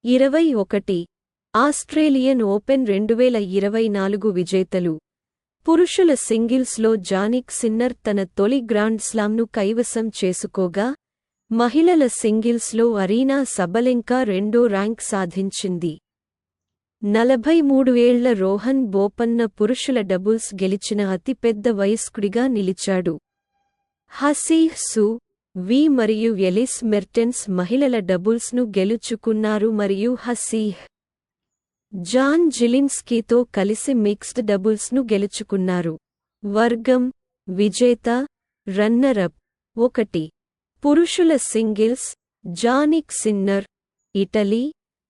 21 Australian open 2024 విజేతలు. పురుషుల సింగిల్స్లో Jannik sinner తన తొలి గ్రాండ్ స్లామ్ను కైవసం చేసుకోగా, మహిళల సింగిల్స్లో అరీనా సబలెంకా రెండో ర్యాంక్ సాధించింది. 43 ఏళ్ల రోహన్ బోపన్న పురుషుల డబుల్స్ గెలిచిన అతిపెద్ద వయస్కుడిగా నిలిచాడు. హసీహ్ సు వి మరియు ఎలిస్ మెర్టెన్స్ మహిళల డబుల్స్ను గెలుచుకున్నారు మరియు హసీహ్ జాన్ జిలిన్స్కీతో కలిసి మిక్స్డ్ డబుల్స్ను గెలుచుకున్నారు. వర్గం విజేత రన్నరప్ 1 పురుషుల singles Jannik Sinner Italy,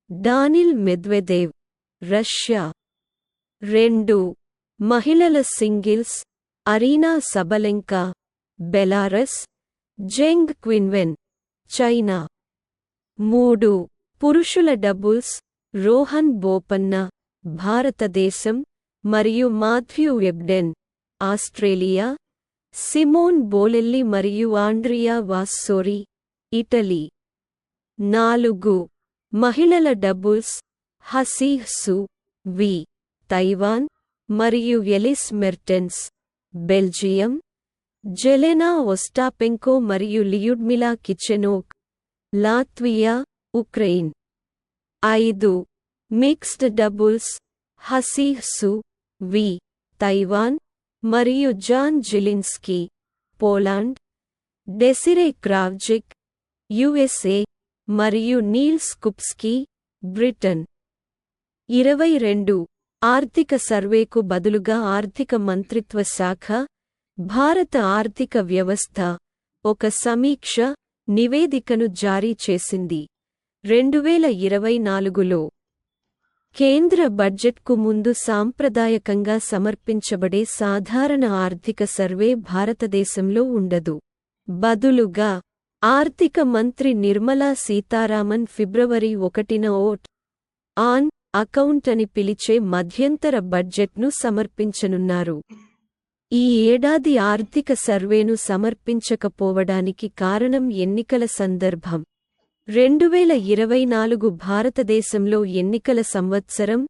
Daniil Medvedev Russia. 2 మహిళల singles Aryna Sabalenka Belarus, Zheng Qinwen China. 3 పురుషుల డబుల్స్ రోహన్ బోపన్న భారతదేశం మరియు Matthew Ebden Australia, Simone Bolelli మరియు ఆండ్రియా వాస్సోరి ఇటలీ. 4 మహిళల doubles Hsieh Su Wei Taiwan మరియు Elise Mertens Belgium, Jelena Ostapenko మరియు Lyudmyla Kichenok Latvia, Ukraine. 5 mixed doubles Hsieh Su Wei Taiwan మరియు Jan Zielinski Poland, Desirae Krawczyk USA మరియు Neel స్కుప్స్కీ Britain. 22 ఆర్థిక సర్వేకు బదులుగా ఆర్థిక మంత్రిత్వ శాఖ, భారత ఆర్థిక వ్యవస్థ ఒక సమీక్ష నివేదికను జారీ చేసింది. 2024లో కేంద్ర బడ్జెట్కు ముందు సాంప్రదాయకంగా సమర్పించబడే సాధారణ ఆర్థిక సర్వే భారతదేశంలో ఉండదు. బదులుగా ఆర్థిక మంత్రి నిర్మలా సీతారామన్ ఫిబ్రవరి 1న ఓట్ ఆన్ అకౌంట్ అని పిలిచే మధ్యంతర బడ్జెట్ను సమర్పించనున్నారు. ఈ ఏడాది ఆర్థిక సర్వేను సమర్పించకపోవడానికి కారణం ఎన్నికల సందర్భం. 2024 భారతదేశంలో ఎన్నికల సంవత్సరం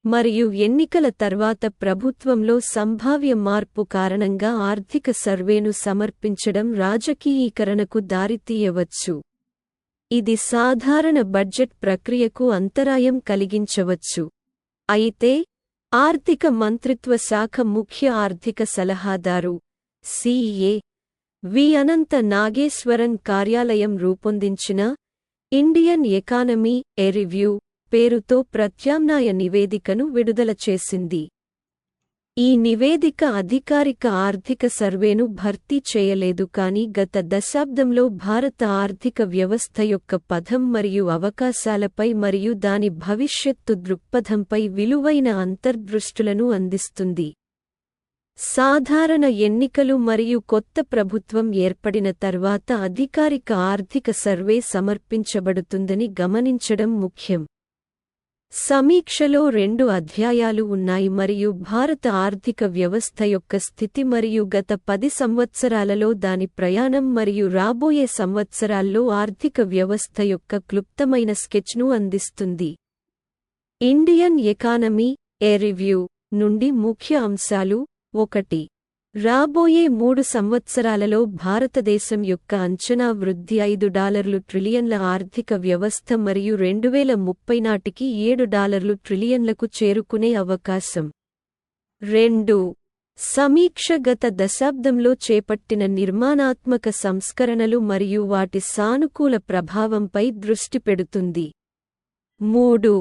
మరియు ఎన్నికల తర్వాత ప్రభుత్వంలో సంభావ్య మార్పు కారణంగా ఆర్థిక సర్వేను సమర్పించడం రాజకీయీకరణకు దారితీయవచ్చు. ఇది సాధారణ బడ్జెట్ ప్రక్రియకు అంతరాయం కలిగించవచ్చు. అయితే ఆర్థిక మంత్రిత్వ శాఖ ముఖ్య ఆర్థిక సలహాదారు సిఏ వి అనంత నాగేశ్వరన్ కార్యాలయం రూపొందించిన ఇండియన్ ఎకానమీ ఎ రివ్యూ పేరుతో ప్రత్యామ్నాయ నివేదికను విడుదల చేసింది. ఈ నివేదిక అధికారిక ఆర్థిక సర్వేను భర్తీ చేయలేదు కానీ గత దశాబ్దంలో భారత ఆర్థిక వ్యవస్థ యొక్క పథం మరియు అవకాశాలపై మరియు దాని భవిష్యత్తు దృక్పథంపై విలువైన అంతర్దృష్టులను అందిస్తుంది. సాధారణ ఎన్నికలు మరియు కొత్త ప్రభుత్వం ఏర్పడిన తర్వాత అధికారిక ఆర్థిక సర్వే సమర్పించబడుతుందని గమనించడం ముఖ్యం. సమీక్షలో 2 అధ్యాయాలు ఉన్నాయి మరియు భారత ఆర్థిక వ్యవస్థ యొక్క స్థితి మరియు గత 10 సంవత్సరాలలో దాని ప్రయాణం మరియు రాబోయే సంవత్సరాల్లో ఆర్థిక వ్యవస్థ యొక్క క్లుప్తమైన స్కెచ్ను అందిస్తుంది. ఇండియన్ ఎకానమీ ఎ రివ్యూ నుండి ముఖ్య అంశాలు 1 రాబోయే 3 సంవత్సరాలలో భారతదేశం యొక్క అంచనా వృద్ధి $5 ట్రిలియన్ల ఆర్థిక వ్యవస్థ మరియు 2030 నాటికి $7 ట్రిలియన్లకు చేరుకునే అవకాశం. 2 సమీక్ష గత దశాబ్దంలో చేపట్టిన నిర్మాణాత్మక సంస్కరణలు మరియు వాటి సానుకూల ప్రభావంపై దృష్టి పెడుతుంది. 3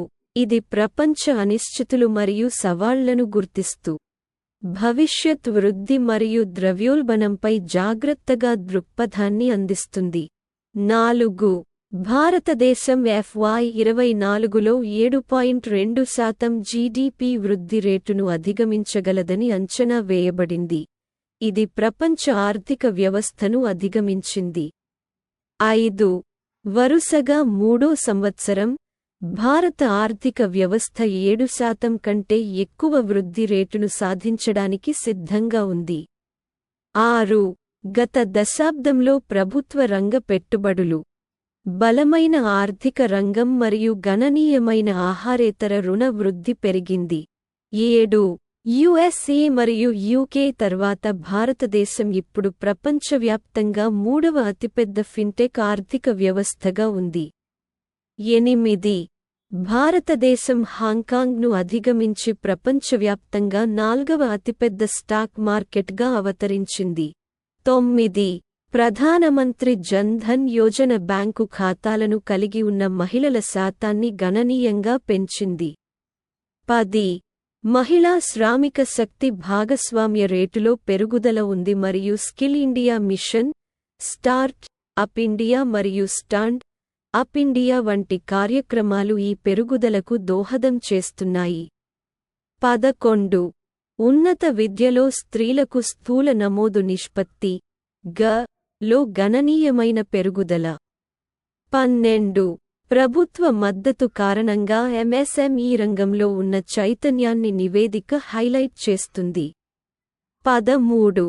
ఇది ప్రపంచ అనిశ్చితులు మరియు సవాళ్లను గుర్తిస్తూ భవిష్యత్ వృద్ధి మరియు ద్రవ్యోల్బణంపై జాగ్రత్తగా దృక్పథాన్ని అందిస్తుంది. 4 భారతదేశం FY24లో 7.2% జీడీపీ వృద్ధి రేటును అధిగమించగలదని అంచనా వేయబడింది. ఇది ప్రపంచ ఆర్థిక వ్యవస్థను అధిగమించింది. 5 వరుసగా 3వ సంవత్సరం భారత ఆర్థిక వ్యవస్థ 7% కంటే ఎక్కువ వృద్ధి రేటును సాధించడానికి సిద్ధంగా ఉంది. 6 గత దశాబ్దంలో ప్రభుత్వ రంగ పెట్టుబడులు బలమైన ఆర్థిక రంగం మరియు గణనీయమైన ఆహారేతర రుణ వృద్ధి పెరిగింది. 7. యుఎస్ఏ మరియు యూకే తర్వాత భారతదేశం ఇప్పుడు ప్రపంచవ్యాప్తంగా 3వ అతిపెద్ద ఫిన్టెక్ ఆర్థిక వ్యవస్థగా ఉంది. 8. భారతదేశం హాంకాంగ్ను అధిగమించి ప్రపంచవ్యాప్తంగా 4వ అతిపెద్ద స్టాక్ మార్కెట్గా అవతరించింది. 9. ప్రధానమంత్రి జన్ ధన్ యోజన బ్యాంకు ఖాతాలను కలిగి ఉన్న మహిళల శాతాన్ని గణనీయంగా పెంచింది. 10. మహిళా శ్రామిక శక్తి భాగస్వామ్య రేటులో పెరుగుదల ఉంది మరియు skill India mission, start up India మరియు స్టాండ్ అప్ ఇండియా వంటి కార్యక్రమాలు ఈ పెరుగుదలకు దోహదం చేస్తున్నాయి. 11. ఉన్నత విద్యలో స్త్రీలకు స్థూల నమోదు నిష్పత్తి లో గణనీయమైన పెరుగుదల. 12. ప్రభుత్వ మద్దతు కారణంగా ఎంఎస్ఎంఈ రంగంలో ఉన్న చైతన్యాన్ని నివేదిక హైలైట్ చేస్తుంది. 13.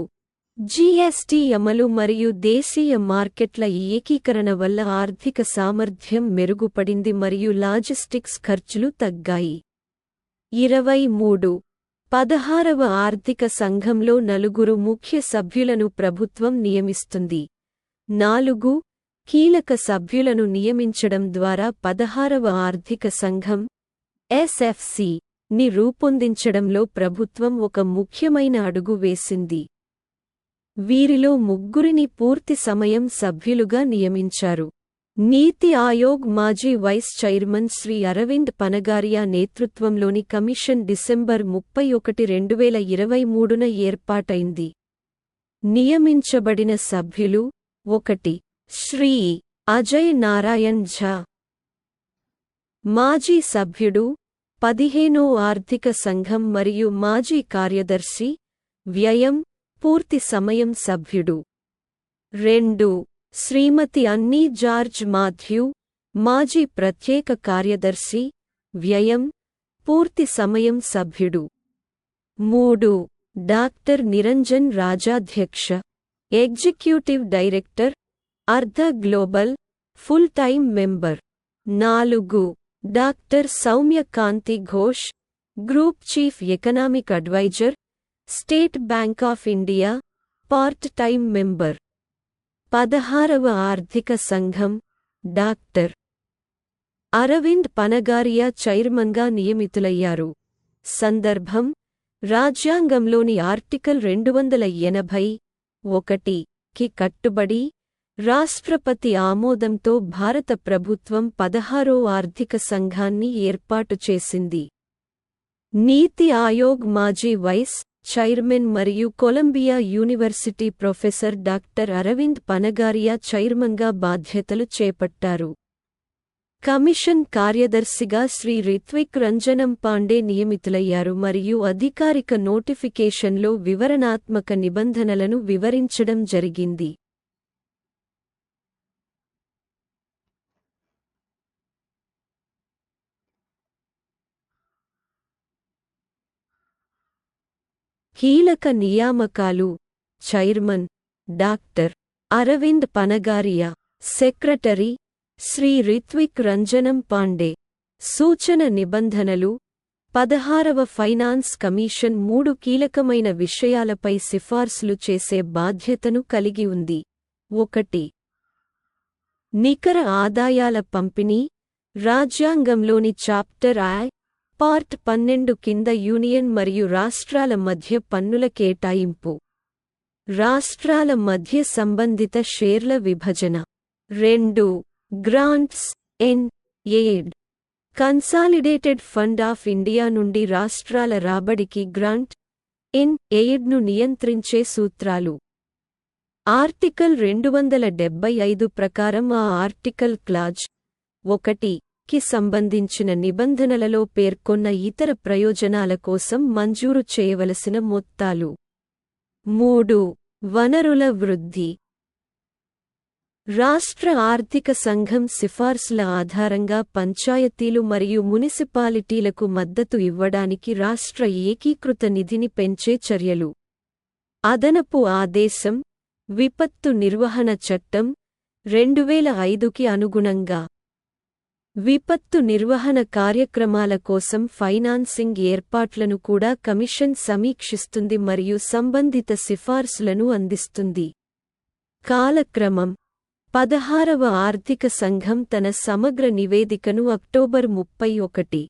జీఎస్టీ అమలు మరియు దేశీయ మార్కెట్ల ఏకీకరణ వల్ల ఆర్థిక సామర్థ్యం మెరుగుపడింది మరియు లాజిస్టిక్స్ ఖర్చులు తగ్గాయి. 23. 16వ ఆర్థిక సంఘంలో 4 ముఖ్య సభ్యులను ప్రభుత్వం నియమిస్తుంది. 4 కీలక సభ్యులను నియమించడం ద్వారా 16వ ఆర్థిక సంఘం ఎస్ఎఫ్సి ని రూపొందించడంలో ప్రభుత్వం ఒక ముఖ్యమైన అడుగు వేసింది. వీరిలో 3 పూర్తి సమయం సభ్యులుగా నియమించారు. నీతి ఆయోగ్ మాజీ వైస్ చైర్మన్ శ్రీ అరవింద్ పనగారియా నేతృత్వంలోని కమిషన్ డిసెంబర్ 31, 2023న ఏర్పాటైంది. నియమించబడిన సభ్యులు: 1. శ్రీ అజయ్ నారాయణ్ ఝా, మాజీ సభ్యుడు, 15వ ఆర్థిక సంఘం మరియు మాజీ కార్యదర్శి, వ్యయం, పూర్తి సమయం సభ్యుడు. 2. శ్రీమతి అన్నీ జార్జ్ మాథ్యూ, మాజీ ప్రత్యేక కార్యదర్శి, వ్యయం, పూర్తి సమయం సభ్యుడు. 3. Doctor Niranjan Rajadhyaksha, executive director, Artha Global, full time member. 4. Doctor Soumya Kanti Ghosh, group chief economic adviser, State Bank of India, part time member. 16వ ఆర్థిక సంఘం డాక్టర్ అరవింద్ పనగారియా చైర్మన్గా నియమితులయ్యారు. సందర్భం: రాజ్యాంగంలోని ఆర్టికల్ 280(1)కి కట్టుబడి రాష్ట్రపతి ఆమోదంతో భారత ప్రభుత్వం 16వ ఆర్థిక సంఘాన్ని ఏర్పాటు చేసింది. నీతి ఆయోగ్ మాజీ వైస్ చైర్మన్ మరియు Columbia University professor doctor Arvind Panagariya చైర్మన్గా బాధ్యతలు చేపట్టారు. కమిషన్ కార్యదర్శిగా శ్రీ రిత్విక్ రంజనం పాండే నియమితులయ్యారు మరియు అధికారిక నోటిఫికేషన్లో వివరణాత్మక నిబంధనలను వివరించడం జరిగింది. కీలక నియామకాలు: chairman doctor Arvind Panagariya, secretary Shri Ritvik Ranjanam Pandey. సూచన నిబంధనలు: 16వ ఫైనాన్స్ కమిషన్ 3 కీలకమైన విషయాలపై సిఫార్సులు చేసే బాధ్యతను కలిగి ఉంది. 1. నికర ఆదాయాల పంపిణీ. రాజ్యాంగంలోని చాప్టర్ I, పార్ట్ 12 కింద యూనియన్ మరియు రాష్ట్రాల మధ్య పన్నుల కేటాయింపు. రాష్ట్రాల మధ్య సంబంధిత షేర్ల విభజన. 2. Grants in aid. Consolidated fund of India నుండి రాష్ట్రాల రాబడికి గ్రాంట్ ఇన్ ఎయిడ్ను నియంత్రించే సూత్రాలు. ఆర్టికల్ 275 ప్రకారం ఆ ఆర్టికల్ క్లాజ్ 1కి సంబంధించిన నిబంధనలలో పేర్కొన్న ఇతర ప్రయోజనాల కోసం మంజూరు చేయవలసిన మొత్తాలు. 3. వనరుల వృద్ధి. రాష్ట్ర ఆర్థిక సంఘం సిఫార్సుల ఆధారంగా పంచాయతీలు మరియు మునిసిపాలిటీలకు మద్దతు ఇవ్వడానికి రాష్ట్ర ఏకీకృత నిధిని పెంచే చర్యలు. అదనపు ఆదేశం, విపత్తు నిర్వహణ చట్టం, 2005కి అనుగుణంగా విపత్తు నిర్వహణ కార్యక్రమాల కోసం ఫైనాన్సింగ్ ఏర్పాట్లను కూడా కమిషన్ సమీక్షిస్తుంది మరియు సంబంధిత సిఫార్సులను అందిస్తుంది. కాలక్రమం 16వ ఆర్థిక సంఘం తన సమగ్ర నివేదికను అక్టోబర్ 31,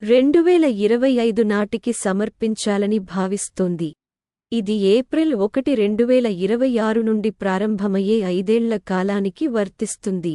2025 నాటికి సమర్పించాలని భావిస్తోంది. ఇది ఏప్రిల్ 1, 2026 నుండి ప్రారంభమయ్యే 5 ఏళ్ల కాలానికి వర్తిస్తుంది.